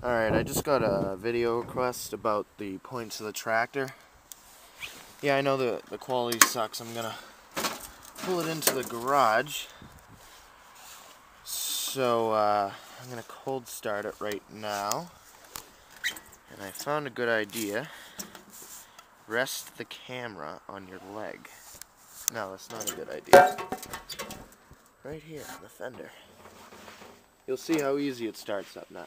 Alright, I just got a video request about the points of the tractor. Yeah, I know the quality sucks. I'm gonna pull it into the garage. So, I'm gonna cold start it right now. And I found a good idea. Rest the camera on your leg. No, that's not a good idea. Right here on the fender. You'll see how easy it starts up now.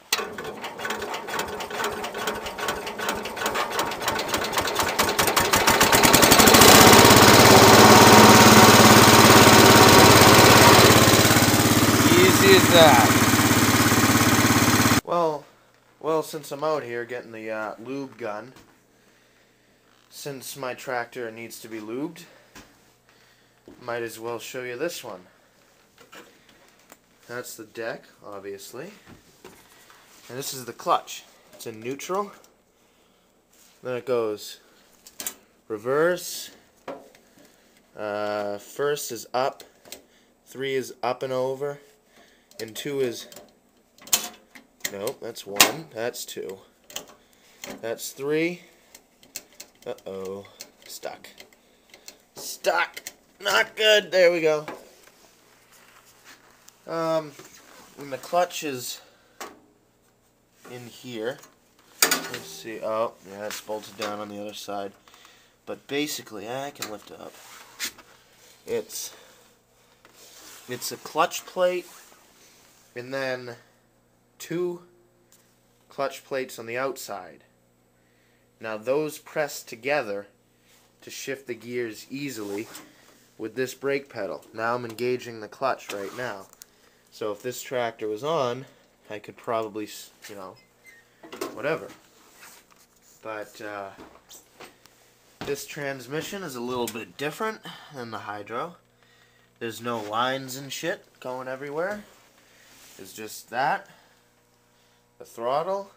Easy as that. Well, since I'm out here getting the lube gun, since my tractor needs to be lubed, might as well show you this one. That's the deck, obviously. And this is the clutch. It's in neutral. Then it goes reverse. First is up. 3 is up and over. And 2 is... Nope, that's 1. That's 2. That's 3. Uh-oh. Stuck. Stuck! Not good! There we go. And the clutch is in here. Let's see. Oh, yeah, it's bolted down on the other side. But basically, I can lift it up. It's a clutch plate, and then 2 clutch plates on the outside. Now those press together to shift the gears easily with this brake pedal. Now I'm engaging the clutch right now. So if this tractor was on, I could probably, you know, whatever. But this transmission is a little bit different than the hydro. There's no lines and shit going everywhere. It's just that, the throttle,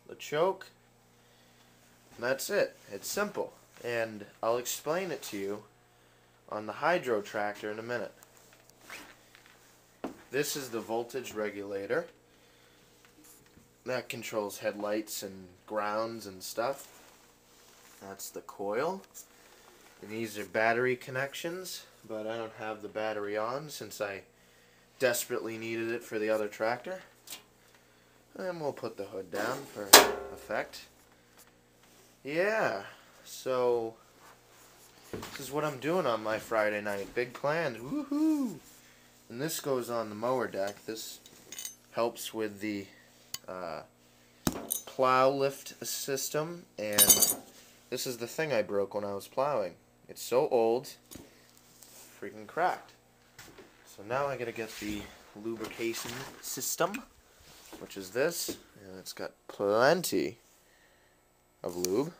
the choke, and that's it. It's simple. And I'll explain it to you on the hydro tractor in a minute. This is the voltage regulator that controls headlights and grounds and stuff. That's the coil. And these are battery connections, but I don't have the battery on since I desperately needed it for the other tractor. And we'll put the hood down for effect. Yeah, so this is what I'm doing on my Friday night. Big plans. Woohoo! And this goes on the mower deck. This helps with the plow lift system, and this is the thing I broke when I was plowing. It's so old, freaking cracked. So now I gotta get the lubrication system, which is this, and it's got plenty of lube.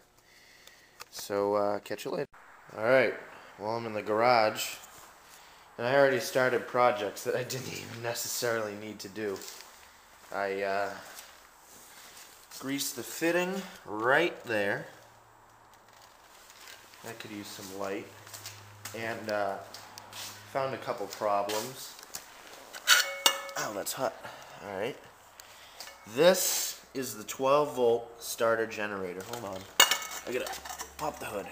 So catch you later. Alright, well, I'm in the garage. And I already started projects that I didn't even necessarily need to do. I greased the fitting right there. I could use some light. And found a couple problems. Oh, that's hot. Alright. This is the 12-volt starter generator. Hold on. I gotta pop the hood.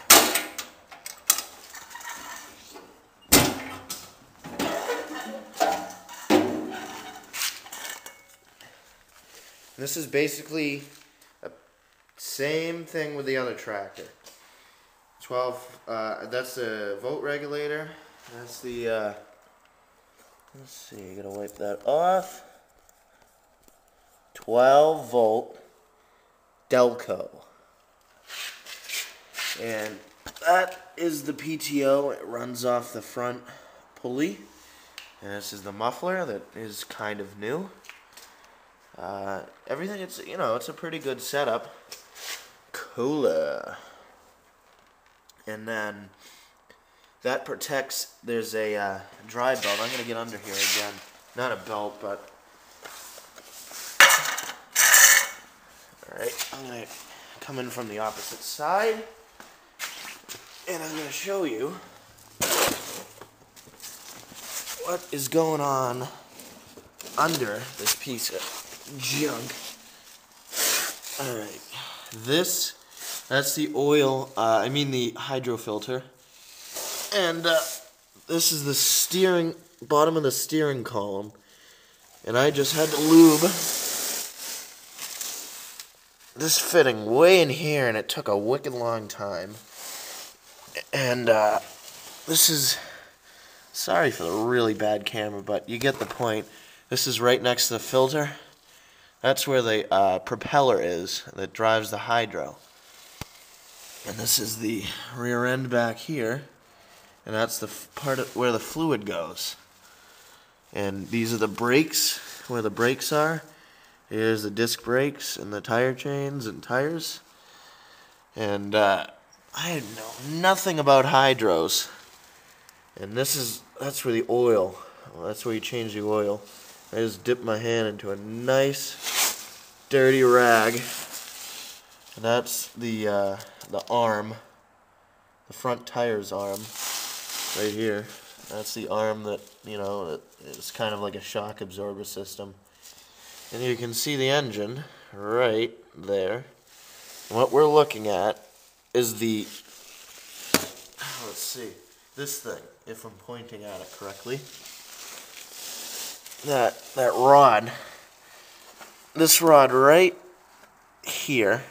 This is basically the same thing with the other tractor. 12, that's the volt regulator. That's the, let's see, I gotta wipe that off. 12 volt Delco. And that is the PTO. It runs off the front pulley. And this is the muffler that is kind of new. Everything, it's a pretty good setup. Cola. And then that protects, there's a dry belt. I'm going to get under here again. Not a belt, but... Alright, I'm going to come in from the opposite side. And I'm going to show you what is going on under this piece of junk. Alright, that's the oil, the hydro filter. And this is the bottom of the steering column. And I just had to lube this fitting way in here, and it took a wicked long time. And this is, sorry for the really bad camera, but you get the point. This is right next to the filter. That's where the propeller is that drives the hydro. And this is the rear end back here, and that's the part where the fluid goes. And these are the brakes, where the brakes are. Here's the disc brakes and the tire chains and tires. And I know nothing about hydros. And that's where the oil, that's where you change the oil. I just dip my hand into a nice dirty rag. And that's the arm, the front tire's arm, right here. That's the arm that, it's kind of like a shock absorber system. And you can see the engine right there. And what we're looking at is let's see, this thing, if I'm pointing at it correctly. That rod, this rod right here,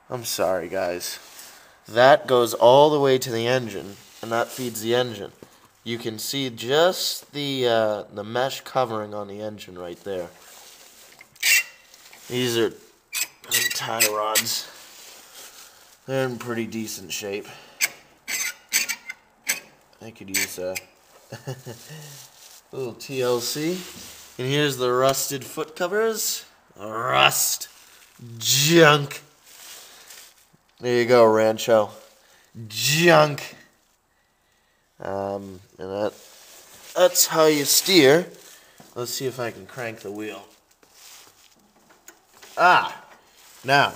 I'm sorry guys, that goes all the way to the engine, and that feeds the engine. You can see just the mesh covering on the engine right there. These are tie rods. They're in pretty decent shape. I could use a little TLC. And here's the rusted foot covers. Rust. Junk. There you go, Rancho. Junk. And that's how you steer. Let's see if I can crank the wheel. Now,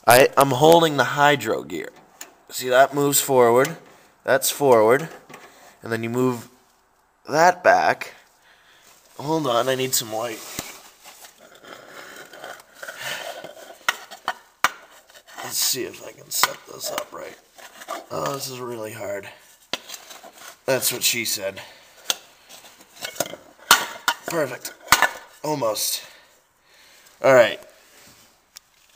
I'm holding the hydro gear. See, that moves forward. That's forward. And then you move that back. Hold on, I need some light. Let's see if I can set this up right. Oh, this is really hard. That's what she said. Perfect. Almost. Alright.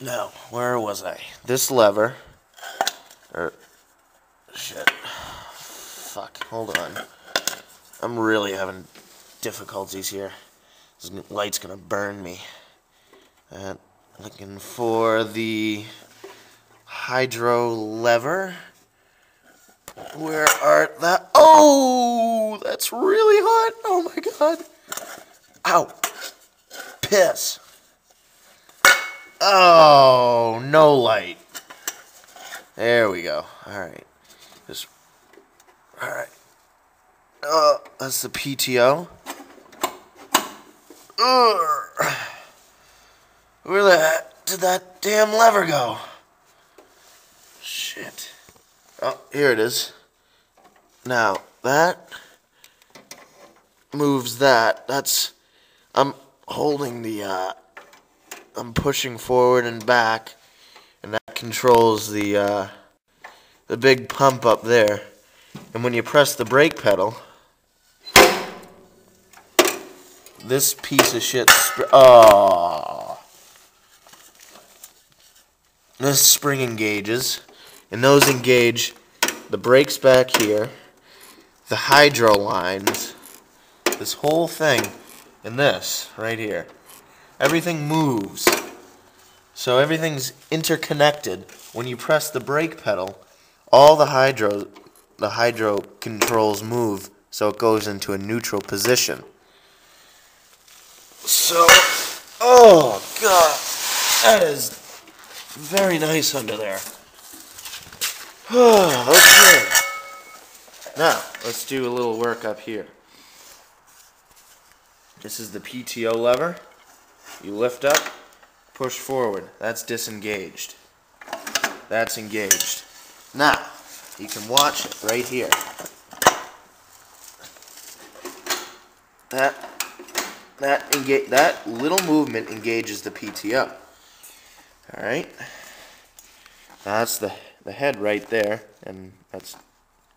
Now, where was I? This lever. Shit. Fuck, hold on. I'm really having difficulties here. This light's gonna burn me. Looking for the hydro lever. Where art thou? Oh, that's really hot. Oh my god. Ow. Piss. Oh, no light. There we go. Alright. Alright. That's the PTO. Where the heck did that damn lever go? Shit. Oh, here it is. Now, that moves that. I'm holding I'm pushing forward and back, and that controls the big pump up there. And when you press the brake pedal, this piece of shit this spring engages, and those engage the brakes back here, the hydro lines, this whole thing, and this right here. Everything moves. So everything's interconnected. When you press the brake pedal, all the hydro controls move, so it goes into a neutral position. So, oh god, that is very nice under there. Okay. Now, let's do a little work up here. This is the PTO lever. You lift up, push forward. That's disengaged. That's engaged. Now, you can watch it right here. That little movement engages the PTO. Alright. That's the head right there, and that's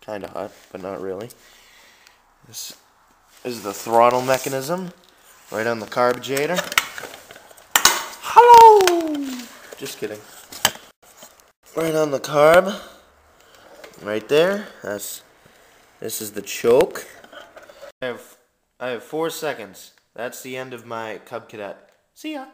kind of hot, but not really. This is the throttle mechanism, right on the carburetor. Hello! Just kidding. Right on the carb, right there. This is the choke. I have 4 seconds. That's the end of my Cub Cadet. See ya.